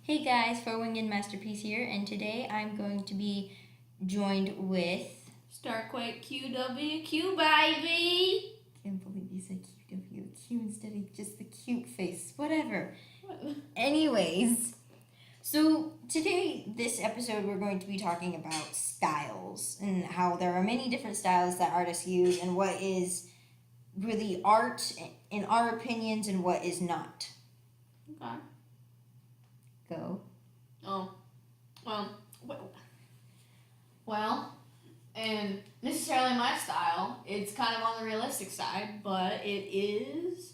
Hey guys, For Winged Masterpiece here, and today I'm going to be joined with StarQuakeQwQ, baby! Can't believe you said QWQ instead of just the cute face. Whatever. Anyways, so today, this episode, we're going to be talking about styles and how there are many different styles that artists use and what is really art in our opinions and what is not. Okay. Go. Well, and necessarily my style, it's kind of on the realistic side, but it is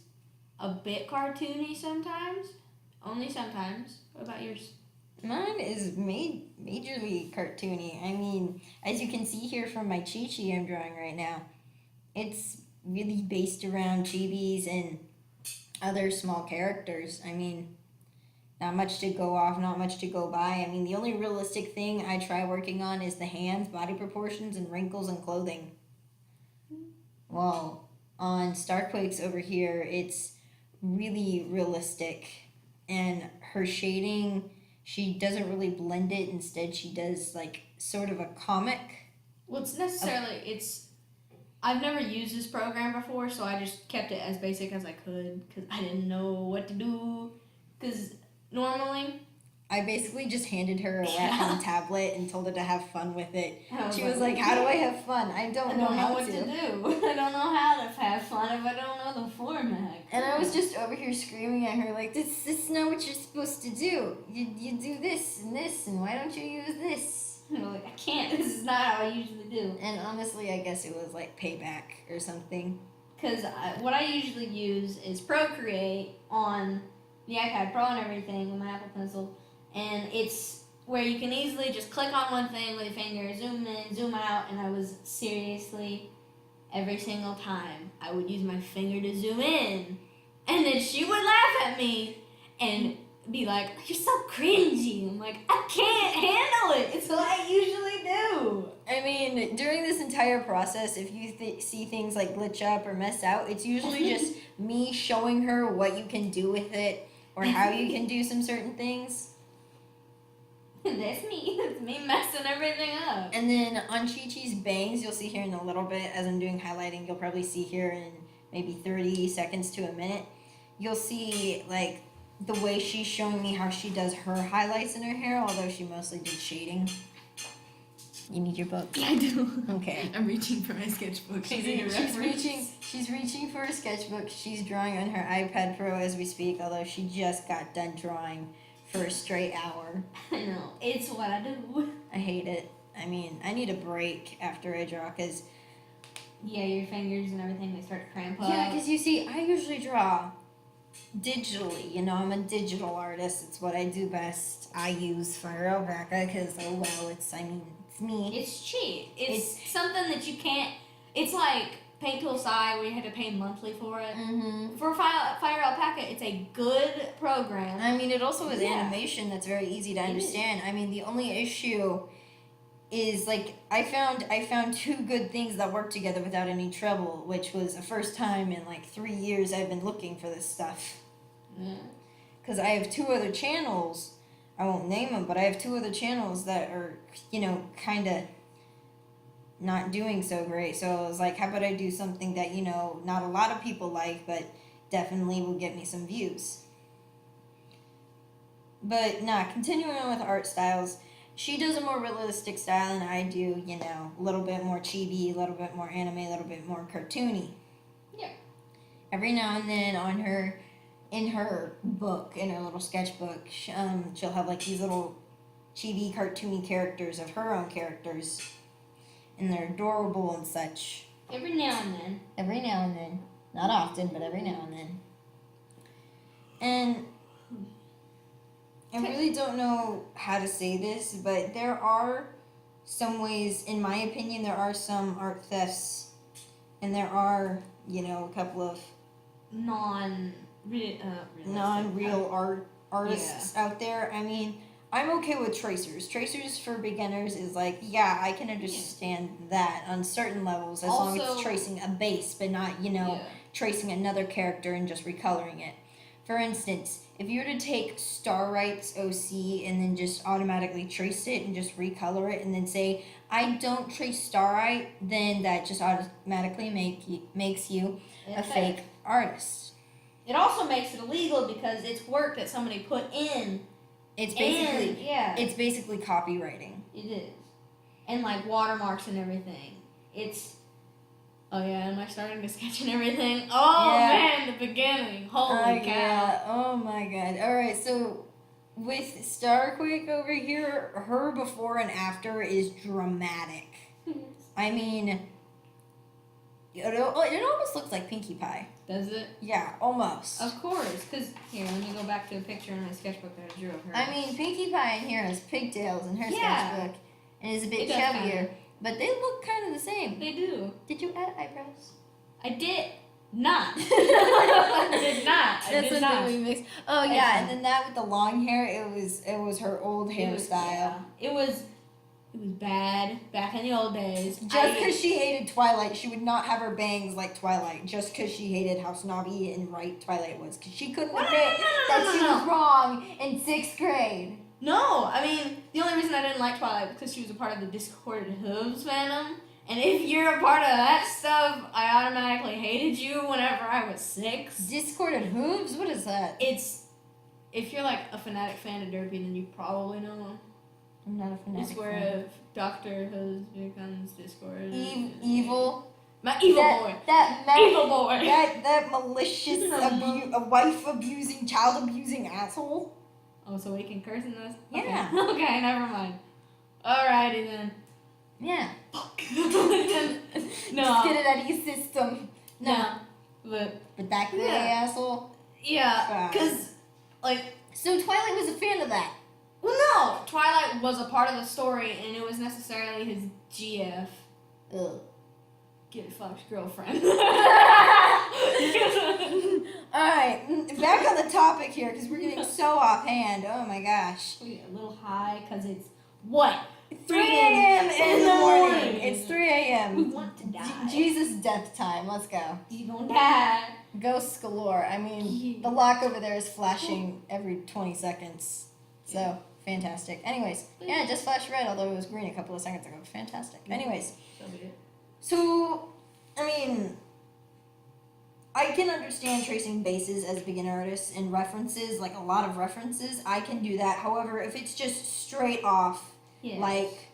a bit cartoony sometimes. Only sometimes. What about yours? Mine is majorly cartoony. I mean, as you can see here from my Chi-Chi I'm drawing right now, it's really based around chibis and other small characters. I mean, not much to go off, not much to go by. I mean, the only realistic thing I try working on is the hands, body proportions, and wrinkles and clothing. Well, on Starquakes over here, it's really realistic. And her shading, she doesn't really blend it. Instead, she does, like, sort of a comic. Well, I've never used this program before, so I just kept it as basic as I could because I didn't know what to do. Because normally, I basically just handed her a Wacom tablet and told her to have fun with it. She was like, like, how do I have fun? I don't know what to do. I don't know how to have fun if I don't know the format. And I was just over here screaming at her like, this is not what you're supposed to do. You do this, and why don't you use this? And I'm like, I can't. This is not how I usually do. And honestly, I guess it was like payback or something. Because what I usually use is Procreate on the iPad Pro and everything with my Apple Pencil, and it's where you can easily just click on one thing with your finger, zoom in, zoom out, and I was seriously, every single time, I would use my finger to zoom in, and then she would laugh at me and be like, you're so cringy. I'm like, I can't handle it. It's what I usually do. I mean, during this entire process, if you see things like glitch up or mess out, it's usually just me showing her what you can do with it or how you can do some certain things. That's me. That's me messing everything up. And then on Chi-Chi's bangs, you'll see here in a little bit, as I'm doing highlighting, you'll probably see here in maybe 30 seconds to a minute, you'll see, like, the way she's showing me how she does her highlights in her hair, although she mostly did shading. You need your book? Yeah, I do. Okay. I'm reaching for my sketchbook. She's reaching for a sketchbook. She's drawing on her iPad Pro as we speak, although she just got done drawing for a straight hour. I know. It's what I do. I hate it. I mean, I need a break after I draw, because... Yeah, your fingers and everything, they start to cramp up. Yeah, because you see, I usually draw digitally. You know, I'm a digital artist. It's what I do best. I use Fire Alpaca because, oh well, it's me. It's cheap. It's something that you can't... It's like Paint Tool Sai, where you had to pay monthly for it. Mm-hmm. For Fire Alpaca, it's a good program. I mean, it also is animation that's very easy to understand. I mean, the only issue is, like, I found two good things that work together without any trouble, which was the first time in, like, 3 years I've been looking for this stuff. Yeah. Because I have two other channels, I won't name them, but I have two other channels that are, you know, kind of not doing so great. So I was like, how about I do something that, you know, not a lot of people like, but definitely will get me some views. But continuing on with art styles, she does a more realistic style than I do, you know, a little bit more chibi, a little bit more anime, a little bit more cartoony. Yeah. Every now and then in her book, in her little sketchbook, she'll have like these little chibi cartoony characters of her own characters. And they're adorable and such. Every now and then. Every now and then. Not often, but every now and then. And I really don't know how to say this, but there are some ways, in my opinion, there are some art thefts. And there are, you know, a couple of non-real artists out there. I mean, I'm okay with tracers. Tracers for beginners is like, yeah, I can understand that on certain levels, as long as it's tracing a base, but not, you know, tracing another character and just recoloring it. for instance, if you were to take Stariaat's OC and then just automatically trace it and just recolor it and then say, I don't trace Stariaat, then that just automatically makes you a fake artist. It also makes it illegal because it's work that somebody put in. It's basically copywriting. It is. And like watermarks and everything. Oh yeah, am I starting to sketch and everything? Oh man, the beginning. Holy cow. Yeah. Oh my god. Alright, so with StarQuake over here, her before and after is dramatic. I mean, it almost looks like Pinkie Pie. Does it? Yeah, almost. Of course, because here, let me go back to a picture in my sketchbook that I drew of her. I mean, Pinkie Pie in here has pigtails in her sketchbook and is a bit chubbier, but they look kind of the same. They do. Did you add eyebrows? I did not. I did not. That's something we mixed. Oh yeah, and then that with the long hair, it was her old hairstyle. It was bad back in the old days. Just because she hated Twilight, she would not have her bangs like Twilight. Just because she hated how snobby and right Twilight was, because she couldn't admit that she was wrong in 6th grade. No, I mean, the only reason I didn't like Twilight was because she was a part of the Discorded Hooves fandom. And if you're a part of that stuff, I automatically hated you whenever I was 6. Discorded Hooves? What is that? If you're like a fanatic fan of Derpy, then you probably know him. I'm not a fanatic It's where Doctor Who becomes Discord. Evil. My evil boy. Evil boy. That malicious, wife abusing, child abusing asshole. Oh, so we can curse in this? Yeah. Okay, never mind. Alrighty then. Yeah. Fuck. No. Just get it out of your system. No. But that gay asshole? Yeah, because, So Twilight was a fan of that. Well, no. Twilight was a part of the story, and it was necessarily his GF. Ugh. Get fucked girlfriend. Alright, back on the topic here, because we're getting so offhand. Oh my gosh. We get a little high, because it's what? 3 a.m. in the morning. It's 3 a.m. We want to die. Jesus death time. Let's go. You gonna die. Ghosts galore. I mean, the lock over there is flashing every 20 seconds. So, fantastic. Anyways, yeah, it just flashed red, although it was green a couple of seconds ago. Fantastic. Anyways. So, I mean, I can understand tracing bases as beginner artists and references, like a lot of references. I can do that. However, if it's just straight off, like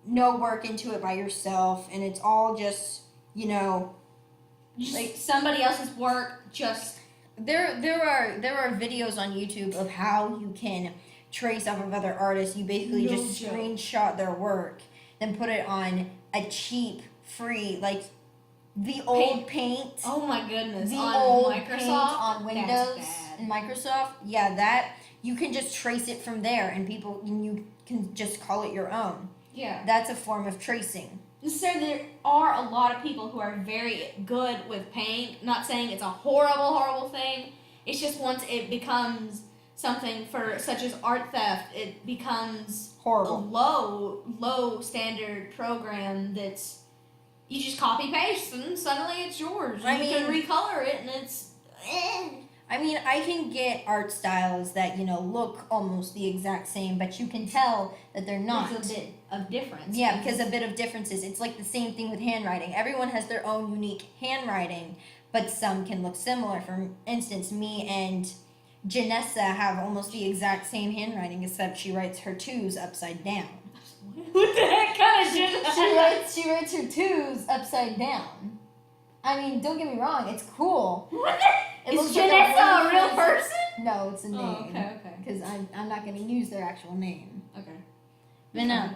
no work into it by yourself, and it's all just, like somebody else's work, just there are videos on YouTube of how you can trace off of other artists. You basically just screenshot their work, then put it on a cheap, free, like the old paint. Oh my goodness! The on old Microsoft, paint on Windows and Microsoft. Yeah, that you can just trace it from there, and you can just call it your own. Yeah, that's a form of tracing. So there are a lot of people who are very good with paint. Not saying it's a horrible thing. It's just once it becomes something for such as art theft, it becomes horrible. A low standard program that's you just copy paste and suddenly it's yours. You can recolor it and it's. I mean, I can get art styles that look almost the exact same, but you can tell that they're not. There's a bit of difference. Yeah, because a bit of differences. It's like the same thing with handwriting. Everyone has their own unique handwriting, but some can look similar. For instance, me and Jazza have almost the exact same handwriting, except she writes her 2's upside down. What the heck kind of shit? She writes her 2's upside down. I mean, don't get me wrong, it's cool. What the? Is Jazza a real person? No, it's a name. Oh, okay. Because I'm not going to use their actual name. Okay. But no.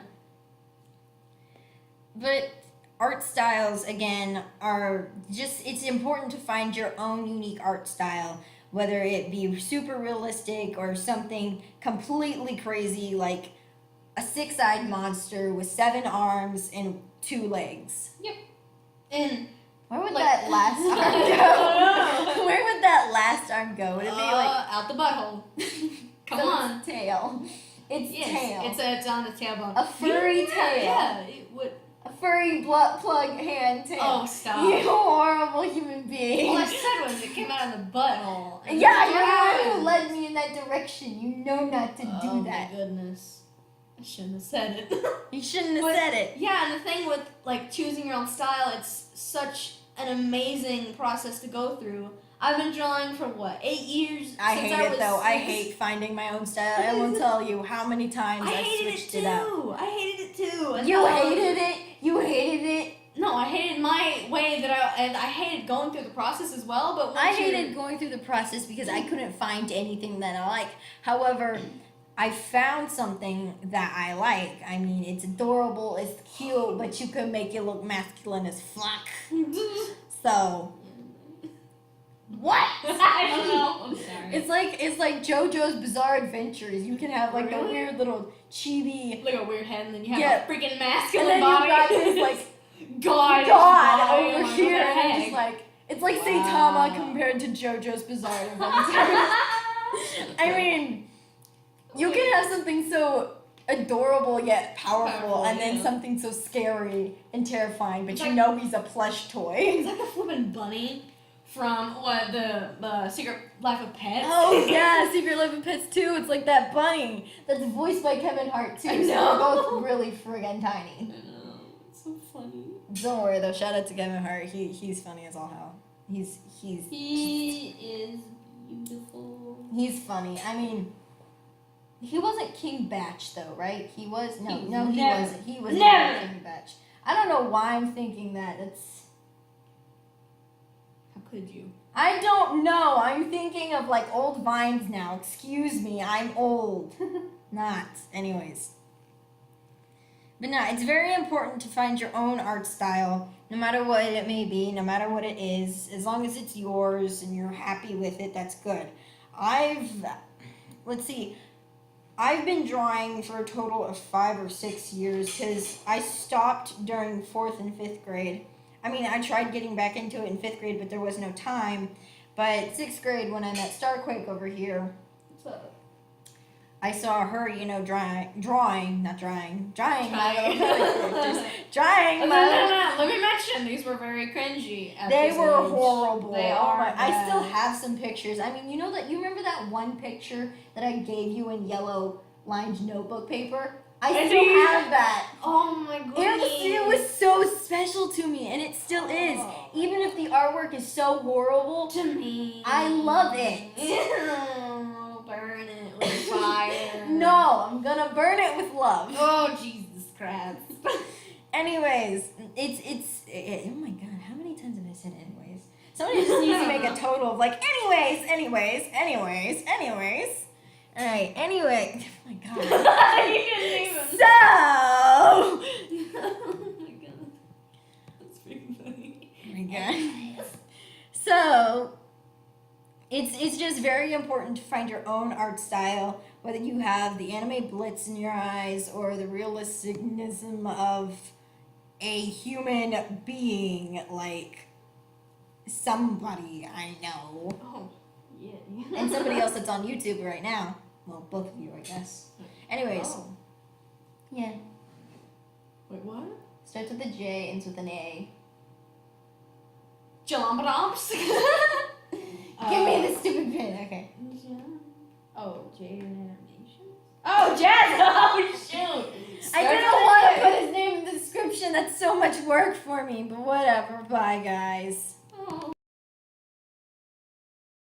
But art styles, again, are just, it's important to find your own unique art style, whether it be super realistic or something completely crazy like a 6-eyed monster with 7 arms and 2 legs. Yep. And where would that last arm go? Where would that last arm go? Would it be out the butthole? Come on. Tail. It's tail. It's on the tailbone. A furry tail. Yeah. It would. a furry butt plug hand tail. Oh, stop. You horrible human being. All I said was it came out of the butthole. And Yeah, that's you're the what one who happened. led me in that direction. You know not to Oh do that. my goodness. I shouldn't have said it. You shouldn't have But- said it. Yeah, and the thing with like choosing your own style, it's such an amazing process to go through. I've been drawing for what, 8 years? I since hate it was though. I 6. hate finding my own style. I won't tell you how many times I I've hated switched it it up. too. I hated it too. And You then- hated it. You hated it. No, I hated my way and I hated going through the process as well. But once I you're- hated going through the process because I couldn't find anything that I like. However, I found something that I like. I mean, it's adorable, it's cute, but you can make it look masculine as fuck. So, what? I don't know. I'm sorry. It's like JoJo's Bizarre Adventures. You can have like the Really? weird little chibi, Like a weird head, and then you have Yeah. a freaking and masculine then body. you got this like God God body. over Oh my here, God, and it's heck. like it's like Wow. Saitama compared to JoJo's Bizarre Adventures. I mean, you can have something so adorable yet powerful, and then yeah. something so scary and terrifying, but It's you like- know he's a plush toy. It's like a flippin' bunny from what the Secret Life of Pets. Oh yeah, Secret Life of Pets too. It's like that bunny that's voiced by Kevin Hart too. I So they're know. both really friggin' tiny. I know. It's so funny. Don't worry though. Shout out to Kevin Hart. He's funny as all hell. He is beautiful. He's funny. I mean, he wasn't King Batch though, right? He was He he never- wasn't. He was never. not King Batch. I don't know why I'm thinking that. How could you? I don't know. I'm thinking of like old vines now. Excuse me. I'm old. Not. Anyways. But no, it's very important to find your own art style, no matter what it may be, no matter what it is. As long as it's yours and you're happy with it, that's good. Let's see. I've been drawing for a total of 5 or 6 years because I stopped during 4th and 5th grade. I mean, I tried getting back into it in 5th grade, but there was no time. But 6th grade, when I met StarQuake over here, What's up? I saw her, you know, drawing my little characters. No, Drawing no, my no, little... no. Let me mention these were very cringy. At They this were age. horrible. They Oh are. my- I still bad. have some pictures. I mean, you know that you remember that one picture that I gave you in yellow lined notebook paper? I I still do. have that. Oh my goodness. It was so special to me, and it still is. Oh. Even if the artwork is so horrible, To me. I love it. Ew, burn it with fire. No, I'm gonna burn it with love. Oh Jesus Christ. Anyways, oh my god, how many times have I said anyways? Somebody just needs to make a total of like anyways. Alright, anyway. Oh my god. You didn't even. So Oh my god. That's freaking funny. oh my god. So it's just very important to find your own art style, whether you have the anime blitz in your eyes or the realisticness of a human being like somebody I know. Oh, yeah. And somebody else that's on YouTube right now. Well, both of you, I guess. Anyways, Oh. yeah. Wait, what? Starts with a J, ends with an A. Jalombadomps? Give me the stupid pin. Okay. Oh, Jaden Animations? Oh, Jazza! Oh, shoot! I didn't want to put his name in the description. That's so much work for me. But whatever. Bye, guys. Oh.